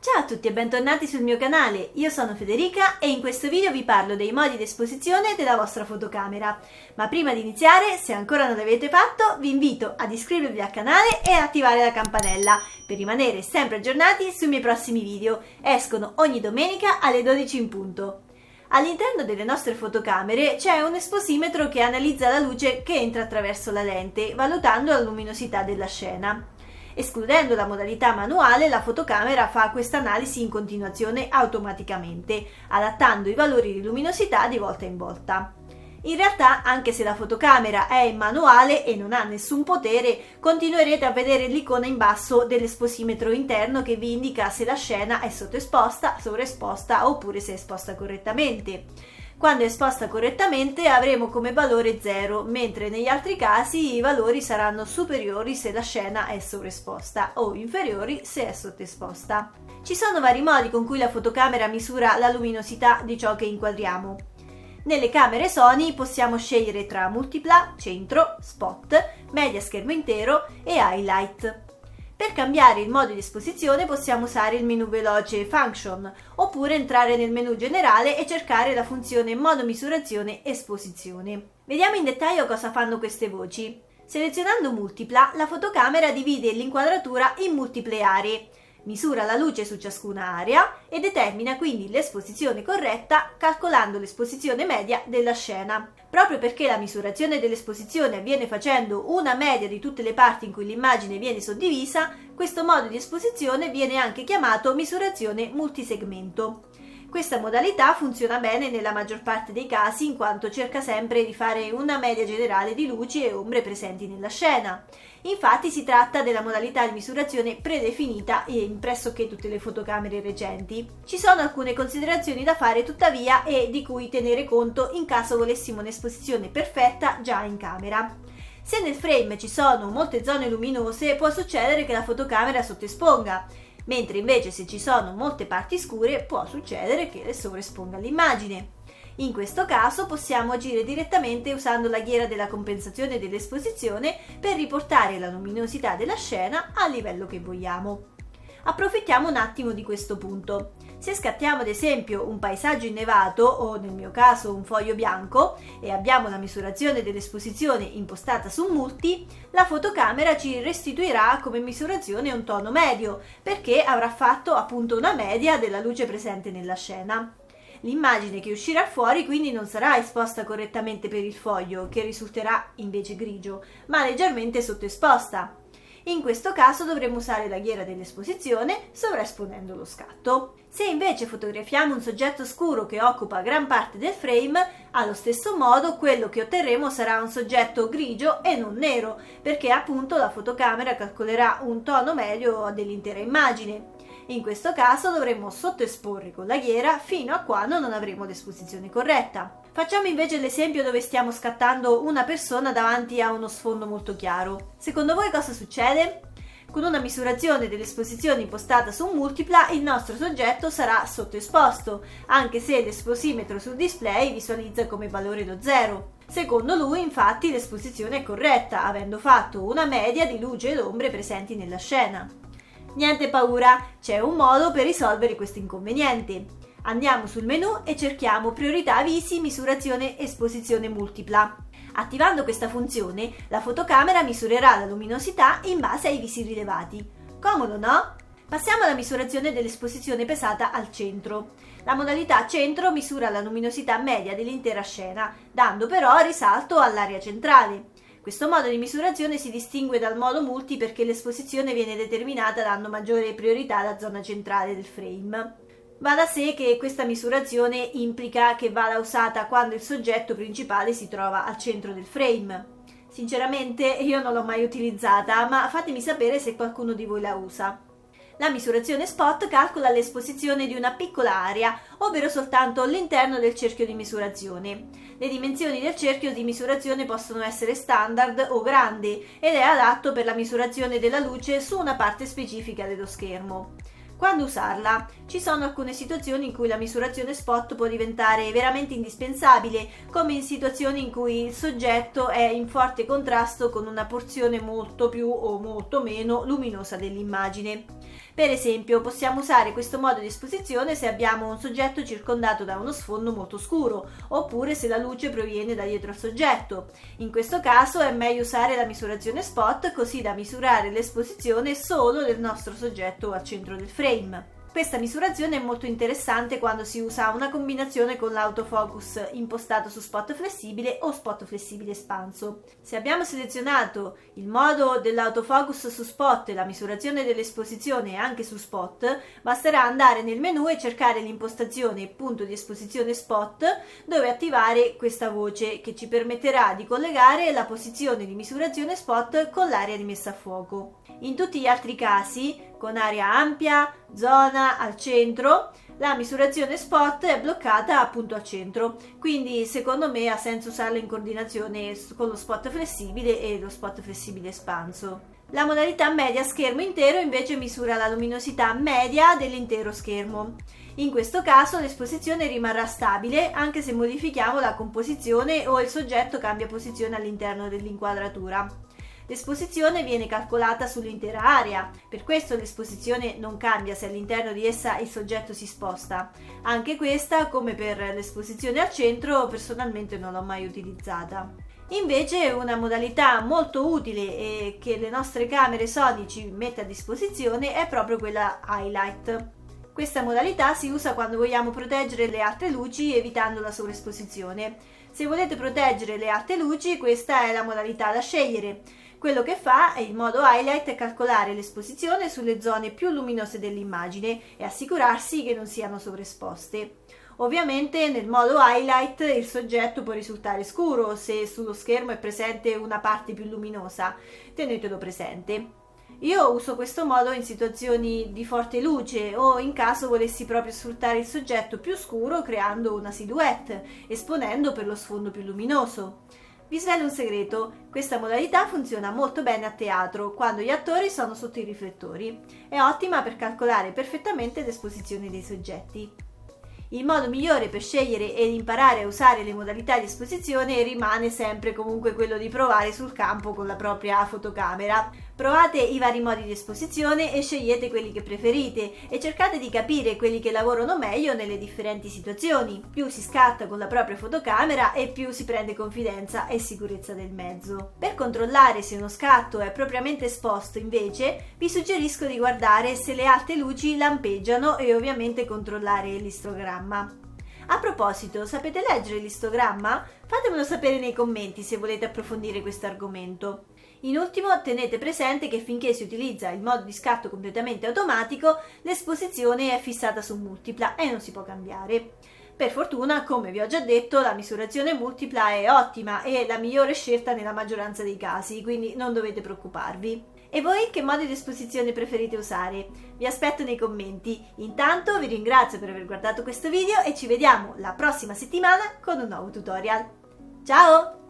Ciao a tutti e bentornati sul mio canale, io sono Federica e in questo video vi parlo dei modi di esposizione della vostra fotocamera. Ma prima di iniziare, se ancora non l'avete fatto, vi invito ad iscrivervi al canale e attivare la campanella per rimanere sempre aggiornati sui miei prossimi video. Escono ogni domenica alle 12 in punto. All'interno delle nostre fotocamere c'è un esposimetro che analizza la luce che entra attraverso la lente, valutando la luminosità della scena. Escludendo la modalità manuale, la fotocamera fa questa analisi in continuazione automaticamente, adattando i valori di luminosità di volta in volta. In realtà, anche se la fotocamera è in manuale e non ha nessun potere, continuerete a vedere l'icona in basso dell'esposimetro interno che vi indica se la scena è sottoesposta, sovraesposta oppure se è esposta correttamente. Quando è esposta correttamente avremo come valore 0, mentre negli altri casi i valori saranno superiori se la scena è sovraesposta o inferiori se è sottoesposta. Ci sono vari modi con cui la fotocamera misura la luminosità di ciò che inquadriamo. Nelle camere Sony possiamo scegliere tra multipla, centro, spot, media schermo intero e highlight. Per cambiare il modo di esposizione possiamo usare il menu veloce Function oppure entrare nel menu generale e cercare la funzione modo misurazione esposizione. Vediamo in dettaglio cosa fanno queste voci. Selezionando multipla, la fotocamera divide l'inquadratura in multiple aree, misura la luce su ciascuna area e determina quindi l'esposizione corretta calcolando l'esposizione media della scena. Proprio perché la misurazione dell'esposizione avviene facendo una media di tutte le parti in cui l'immagine viene suddivisa, questo modo di esposizione viene anche chiamato misurazione multisegmento. Questa modalità funziona bene nella maggior parte dei casi in quanto cerca sempre di fare una media generale di luci e ombre presenti nella scena. Infatti si tratta della modalità di misurazione predefinita in pressoché tutte le fotocamere recenti. Ci sono alcune considerazioni da fare tuttavia e di cui tenere conto in caso volessimo un'esposizione perfetta già in camera. Se nel frame ci sono molte zone luminose può succedere che la fotocamera sottoesponga, mentre invece se ci sono molte parti scure può succedere che le sovraesponga l'immagine. In questo caso possiamo agire direttamente usando la ghiera della compensazione dell'esposizione per riportare la luminosità della scena al livello che vogliamo. Approfittiamo un attimo di questo punto. Se scattiamo ad esempio un paesaggio innevato o nel mio caso un foglio bianco e abbiamo la misurazione dell'esposizione impostata su multi, la fotocamera ci restituirà come misurazione un tono medio perché avrà fatto appunto una media della luce presente nella scena. L'immagine che uscirà fuori quindi non sarà esposta correttamente per il foglio, che risulterà invece grigio, ma leggermente sottoesposta. In questo caso dovremo usare la ghiera dell'esposizione sovraesponendo lo scatto. Se invece fotografiamo un soggetto scuro che occupa gran parte del frame, allo stesso modo quello che otterremo sarà un soggetto grigio e non nero, perché appunto la fotocamera calcolerà un tono medio dell'intera immagine. In questo caso dovremo sottoesporre con la ghiera fino a quando non avremo l'esposizione corretta. Facciamo invece l'esempio dove stiamo scattando una persona davanti a uno sfondo molto chiaro. Secondo voi cosa succede? Con una misurazione dell'esposizione impostata su multipla, il nostro soggetto sarà sottoesposto, anche se l'esposimetro sul display visualizza come valore lo 0. Secondo lui, infatti, l'esposizione è corretta, avendo fatto una media di luce ed ombre presenti nella scena. Niente paura, c'è un modo per risolvere questo inconveniente. Andiamo sul menu e cerchiamo priorità visi misurazione esposizione multipla. Attivando questa funzione, la fotocamera misurerà la luminosità in base ai visi rilevati. Comodo, no? Passiamo alla misurazione dell'esposizione pesata al centro. La modalità centro misura la luminosità media dell'intera scena, dando però risalto all'area centrale. Questo modo di misurazione si distingue dal modo multi perché l'esposizione viene determinata dando maggiore priorità alla zona centrale del frame. Va da sé che questa misurazione implica che vada usata quando il soggetto principale si trova al centro del frame. Sinceramente io non l'ho mai utilizzata, ma fatemi sapere se qualcuno di voi la usa. La misurazione spot calcola l'esposizione di una piccola area, ovvero soltanto l'interno del cerchio di misurazione. Le dimensioni del cerchio di misurazione possono essere standard o grandi ed è adatto per la misurazione della luce su una parte specifica dello schermo. Quando usarla? Ci sono alcune situazioni in cui la misurazione spot può diventare veramente indispensabile, come in situazioni in cui il soggetto è in forte contrasto con una porzione molto più o molto meno luminosa dell'immagine. Per esempio, possiamo usare questo modo di esposizione se abbiamo un soggetto circondato da uno sfondo molto scuro, oppure se la luce proviene da dietro al soggetto. In questo caso è meglio usare la misurazione spot, così da misurare l'esposizione solo del nostro soggetto al centro del frame. Questa misurazione è molto interessante quando si usa una combinazione con l'autofocus impostato su spot flessibile o spot flessibile espanso. Se abbiamo selezionato il modo dell'autofocus su spot e la misurazione dell'esposizione anche su spot, basterà andare nel menu e cercare l'impostazione punto di esposizione spot, dove attivare questa voce che ci permetterà di collegare la posizione di misurazione spot con l'area di messa a fuoco. In tutti gli altri casi, con area ampia, zona, al centro, la misurazione spot è bloccata appunto al centro, quindi secondo me ha senso usarla in coordinazione con lo spot flessibile e lo spot flessibile espanso. La modalità media schermo intero invece misura la luminosità media dell'intero schermo. In questo caso l'esposizione rimarrà stabile anche se modifichiamo la composizione o il soggetto cambia posizione all'interno dell'inquadratura. L'esposizione viene calcolata sull'intera area, per questo l'esposizione non cambia se all'interno di essa il soggetto si sposta. Anche questa, come per l'esposizione al centro, personalmente non l'ho mai utilizzata. Invece una modalità molto utile e che le nostre camere Sony ci mette a disposizione è proprio quella Highlight. Questa modalità si usa quando vogliamo proteggere le alte luci evitando la sovraesposizione. Se volete proteggere le alte luci, questa è la modalità da scegliere. Quello che fa il modo Highlight è calcolare l'esposizione sulle zone più luminose dell'immagine e assicurarsi che non siano sovraesposte. Ovviamente nel modo Highlight il soggetto può risultare scuro se sullo schermo è presente una parte più luminosa, tenetelo presente. Io uso questo modo in situazioni di forte luce o in caso volessi proprio sfruttare il soggetto più scuro creando una silhouette, esponendo per lo sfondo più luminoso. Vi svelo un segreto, questa modalità funziona molto bene a teatro, quando gli attori sono sotto i riflettori. È ottima per calcolare perfettamente l'esposizione dei soggetti. Il modo migliore per scegliere ed imparare a usare le modalità di esposizione rimane sempre comunque quello di provare sul campo con la propria fotocamera. Provate i vari modi di esposizione e scegliete quelli che preferite e cercate di capire quelli che lavorano meglio nelle differenti situazioni. Più si scatta con la propria fotocamera e più si prende confidenza e sicurezza del mezzo. Per controllare se uno scatto è propriamente esposto invece vi suggerisco di guardare se le alte luci lampeggiano e ovviamente controllare l'istogramma. A proposito, sapete leggere l'istogramma? Fatemelo sapere nei commenti se volete approfondire questo argomento. In ultimo, tenete presente che finché si utilizza il modo di scatto completamente automatico, l'esposizione è fissata su multipla e non si può cambiare. Per fortuna, come vi ho già detto, la misurazione multipla è ottima e la migliore scelta nella maggioranza dei casi, quindi non dovete preoccuparvi. E voi che modi di esposizione preferite usare? Vi aspetto nei commenti. Intanto vi ringrazio per aver guardato questo video e ci vediamo la prossima settimana con un nuovo tutorial. Ciao!